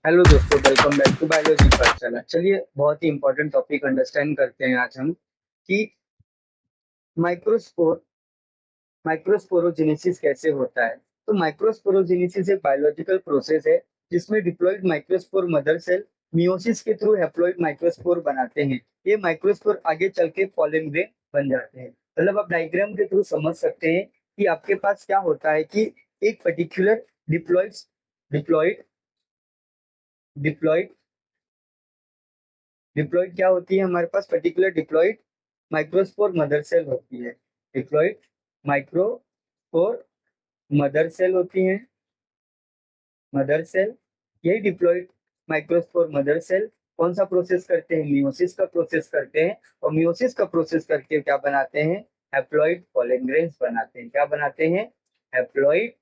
Hello दोस्तों, welcome back to biology पाठशाला। चलिए बहुत ही इंपॉर्टेंट टॉपिक अंडरस्टैंड करते हैं आज हम कि माइक्रोस्पोर माइक्रोस्पोरोजेनेसिस कैसे होता है। तो माइक्रोस्पोरोजेनेसिस एक बायोलॉजिकल प्रोसेस है जिसमें diploid microspore mother cell meiosis के थ्रू हैप्लॉइड माइक्रोस्पोर बनाते हैं। ये माइक्रोस्पोर आगे चल के पॉलन ग्रेन बन जाते हैं। मतलब आप डायग्राम के थ्रू समझ सकते हैं कि आपके पास क्या होता है कि एक particular diploid diploid diploid diploid क्या होती है, हमारे पास particular diploid microspore mother cell होती है। डिप्लॉयड माइक्रोस्पोर मदर सेल होती है, मदर सेल। यही डिप्लॉयड माइक्रोस्पोर मदर सेल कौन सा प्रोसेस करते हैं, मियोसिस का प्रोसेस करते हैं। और मियोसिस का प्रोसेस करके क्या बनाते हैं, हैप्लॉइड पॉलन ग्रेन्स बनाते हैं। क्या बनाते हैं, हैप्लॉइड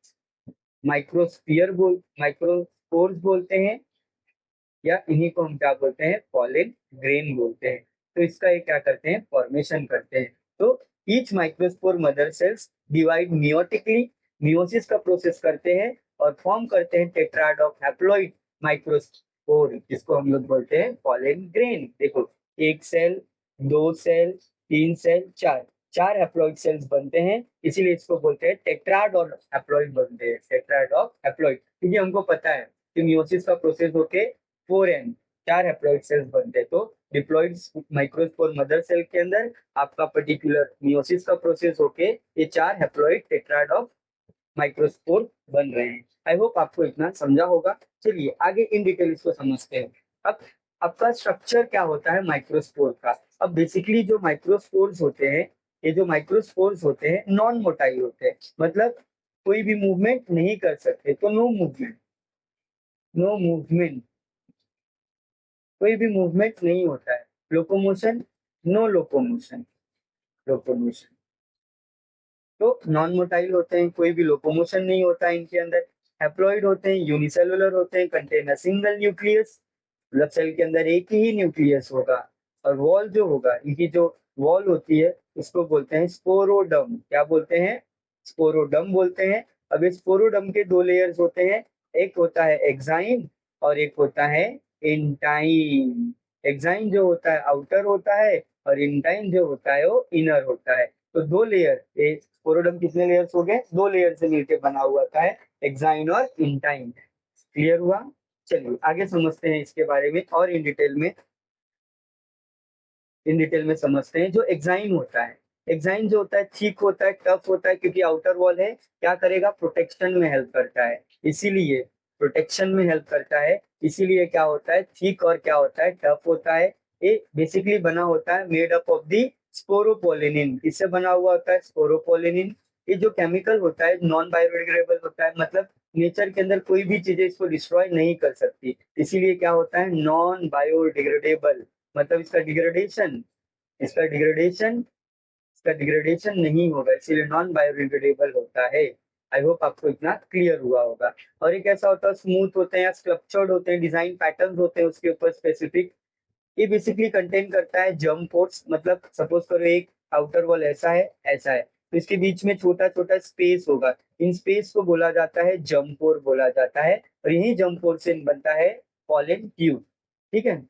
माइक्रोस्पोर्स बोलते हैं, या इन्हीं को हम क्या बोलते हैं, पॉलिन ग्रेन बोलते हैं। तो इसका ये क्या करते हैं, फॉर्मेशन करते हैं। तो each microspore mother cells divide meiotically, meiosis का प्रोसेस करते हैं और फॉर्म करते हैं टेट्राड ऑफ हैप्लॉइड माइक्रोस्पोर, जिसको हम लोग बोलते हैं पॉलिन ग्रेन। देखो, एक सेल, दो सेल, तीन सेल, चार, चार हैप्लॉइड सेल्स बनते हैं, इसीलिए इसको बोलते हैं टेट्राड और हैप्लॉइड बनते हैं, टेट्राड ऑफ हैप्लॉइड। क्योंकि हमको पता है कि मियोसिस का प्रोसेस होके 4n, चार हैप्लॉइड सेल्स बनते हैं। तो डिप्लॉइड माइक्रोस्पोर मदर सेल के अंदर आपका पर्टिकुलर मियोसिस का प्रोसेस होके ये चार हैप्लॉइड टेट्राड ऑफ माइक्रोस्पोर बन रहे हैं। आई होप आपको इतना समझा होगा। चलिए आगे इन डिटेल इसको समझते हैं। अब आपका स्ट्रक्चर क्या होता है माइक्रोस्पोर का। अब बेसिकली जो माइक्रोस्पोर्स होते हैं, ये जो माइक्रोस्पोर्स होते हैं नॉन मोटाइल होते हैं, मतलब कोई भी मूवमेंट नहीं कर सकते। तो नो मूवमेंट, नो मूवमेंट, कोई भी मूवमेंट नहीं होता है। Locomotion, no locomotion, locomotion. तो नॉन मोटाइल होते हैं, कोई भी लोकोमोशन नहीं होता है इनके अंदर। हैप्लॉइड होते हैं, यूनिसेलुलर होते हैं, कंटेन अ सिंगल न्यूक्लियस, मतलब सेल के अंदर एक ही न्यूक्लियस होगा। और वॉल जो होगा, इनकी जो वॉल होती है उसको बोलते हैं स्पोरोडम। क्या बोलते हैं, स्पोरोडम बोलते हैं। अब इस स्पोरोडम के दो लेयर्स होते हैं, एक होता है एक्साइन और एक होता है इंटाइन। एक्साइन जो होता है आउटर होता है और इंटाइन जो होता है वो इनर होता है। तो दो लेयर, स्पोरोडम कितने लेयर्स हो गए, दो लेयर से मिलकर बना हुआ था है, एक्साइन और इंटाइन। क्लियर हुआ। चलिए आगे समझते हैं इसके बारे में और इन डिटेल में समझते हैं। जो एक्साइन होता है, एक्साइन जो होता है थिक होता है, टफ होता है, क्योंकि आउटर वॉल है, क्या करेगा, प्रोटेक्शन में हेल्प करता है। इसीलिए प्रोटेक्शन में हेल्प करता है, इसीलिए क्या होता है, थिक और क्या होता है, टफ होता है। ये बेसिकली बना होता है made up of the sporopollenin. इससे बना हुआ होता है स्पोरोपोलिनिन। ये जो केमिकल होता है नॉन बायोडिग्रेडेबल होता है, मतलब नेचर के अंदर कोई भी चीजें इसको डिस्ट्रॉय नहीं कर सकती, इसीलिए क्या होता है, नॉन बायोडिग्रेडेबल। मतलब इसका डिग्रेडेशन इसका डिग्रेडेशन नहीं होगा, इसीलिए नॉन बायोडिग्रेडेबल होता है। आई होप आपको इतना क्लियर हुआ होगा। और एक ऐसा होता है स्मूथ होते हैं या स्ट्रक्चर्ड होते हैं, डिजाइन पैटर्न होते हैं उसके ऊपर स्पेसिफिक। ये बेसिकली कंटेन करता है जर्म पोर्स। मतलब सपोज करो एक आउटर वॉल ऐसा है, ऐसा है, तो इसके बीच में छोटा छोटा स्पेस होगा, इन स्पेस को बोला जाता है जर्म पोर बोला जाता है। और यही जर्म पोर से बनता है पॉलन ट्यूब। ठीक है।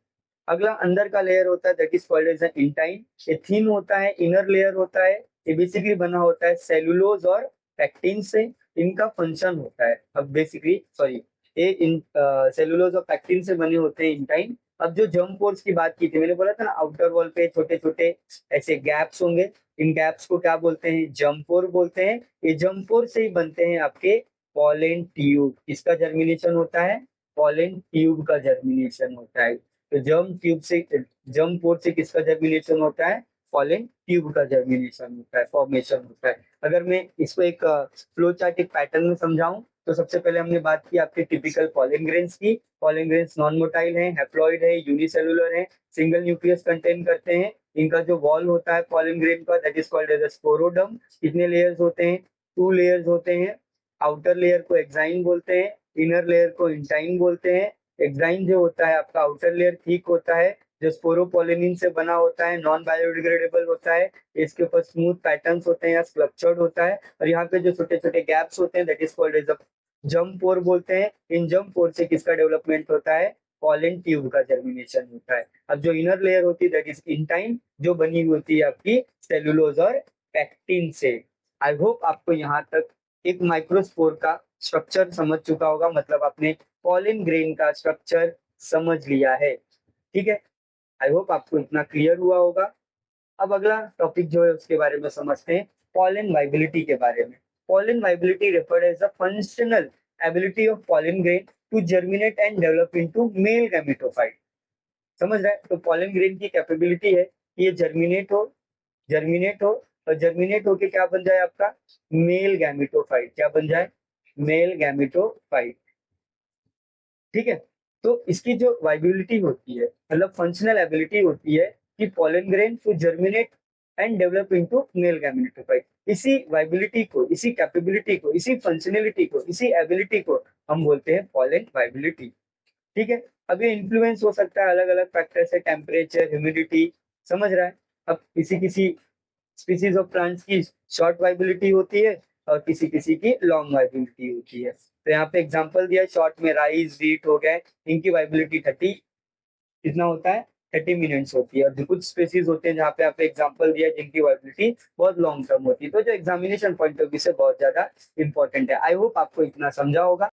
अगला अंदर का लेयर होता है, that is called as intine. ये थिन होता है, इनर लेयर होता है। ये बेसिकली बना होता है सेलुलोज और पैक्टिन से। इनका फंक्शन होता है, अब बेसिकली सॉरी, ये इन सेलुलोज और पैक्टिन से बने होते हैं इंटाइन। अब जो जर्म पोर्स की बात की थी, मैंने बोला था ना आउटर वॉल पे छोटे छोटे ऐसे गैप्स होंगे, इन गैप्स को क्या बोलते हैं, जर्म पोर बोलते हैं। ये जर्म पोर से ही बनते हैं आपके पॉलन ट्यूब। इसका जर्मिनेशन होता है, पॉलन ट्यूब का जर्मिनेशन होता है। तो जर्म पोर से किसका जर्मिनेशन होता है, पॉलन ट्यूब का जर्मिनेशन होता है, फॉर्मेशन होता है। अगर मैं इसको एक फ्लो चार्ट, एक पैटर्न में समझाऊं, तो सबसे पहले हमने बात की आपके टिपिकल पॉलन ग्रेन्स की। पॉलन ग्रेन्स नॉन मोटाइल है, हैप्लॉइड है, यूनिसेलुलर है, सिंगल न्यूक्लियस कंटेन करते हैं। इनका जो वॉल होता है पॉलन ग्रेन का, that is called as a sporoderm. कितने लेयर्स होते हैं, टू लेयर्स होते हैं। आउटर लेयर को एक्साइन बोलते हैं, इनर लेयर को इंटाइन बोलते हैं। एक्साइन जो होता है आपका आउटर लेयर ठीक होता है, जो स्पोरोपोलिनिन से बना होता है, नॉन बायोडिग्रेडेबल होता है। इसके ऊपर स्मूथ पैटर्न्स होते हैं या स्ट्रक्चर्ड होता है। और यहाँ पे जो छोटे छोटे गैप्स होते हैं, that is called as a germ pore बोलते हैं। इन जर्म पोर से किसका डेवलपमेंट होता है? पॉलन ट्यूब का जर्मिनेशन होता है। अब जो इनर लेयर होती है दैट इज इंटाइन, जो बनी हुई होती है आपकी सेलुलोज और पैक्टिन से। आई होप आपको यहाँ तक एक माइक्रोस्पोर का स्ट्रक्चर समझ चुका होगा, मतलब आपने पॉलन ग्रेन का स्ट्रक्चर समझ लिया है। ठीक है, आई होप आपको इतना क्लियर हुआ होगा। अब अगला टॉपिक जो है उसके बारे में समझते हैं, pollen viability के बारे में। Pollen viability referred as the functional ability of pollen grain to germinate and develop into male gametophyte। समझ रहे हैं? तो pollen grain की कैपेबिलिटी है कि ये जर्मिनेट हो और जर्मिनेट होके क्या बन जाए आपका? Male gametophyte. क्या बन जाए? Male gametophyte. ठीक है, तो इसकी जो वाइबिलिटी होती है, मतलब फंक्शनल एबिलिटी होती है कि pollen grain to germinate and develop into male gametophyte. इसी वाइबिलिटी को, इसी कैपेबिलिटी को, इसी फंक्शनलिटी को, इसी एबिलिटी को हम बोलते हैं पॉलन वाइबिलिटी। ठीक है, अब ये इन्फ्लुएंस हो सकता है अलग अलग फैक्टर से, टेम्परेचर, ह्यूमिडिटी। समझ रहा है? अब किसी किसी स्पीसीज ऑफ प्लांट्स की शॉर्ट वाइबिलिटी होती है और किसी किसी की लॉन्ग वाइबिलिटी होती है। तो यहाँ पे एग्जांपल दिया है, शॉर्ट में राइस, व्हीट हो गए, इनकी वाइबिलिटी 30 कितना होता है? 30 मिनट्स होती है। और जो कुछ स्पीसीज होते हैं जहाँ पे आपने एग्जांपल दिया है जिनकी वाइबिलिटी बहुत लॉन्ग टर्म होती है, तो जो एग्जामिनेशन पॉइंट ऑफ व्यू से बहुत ज्यादा इंपॉर्टेंट है। आई होप आपको इतना समझा होगा।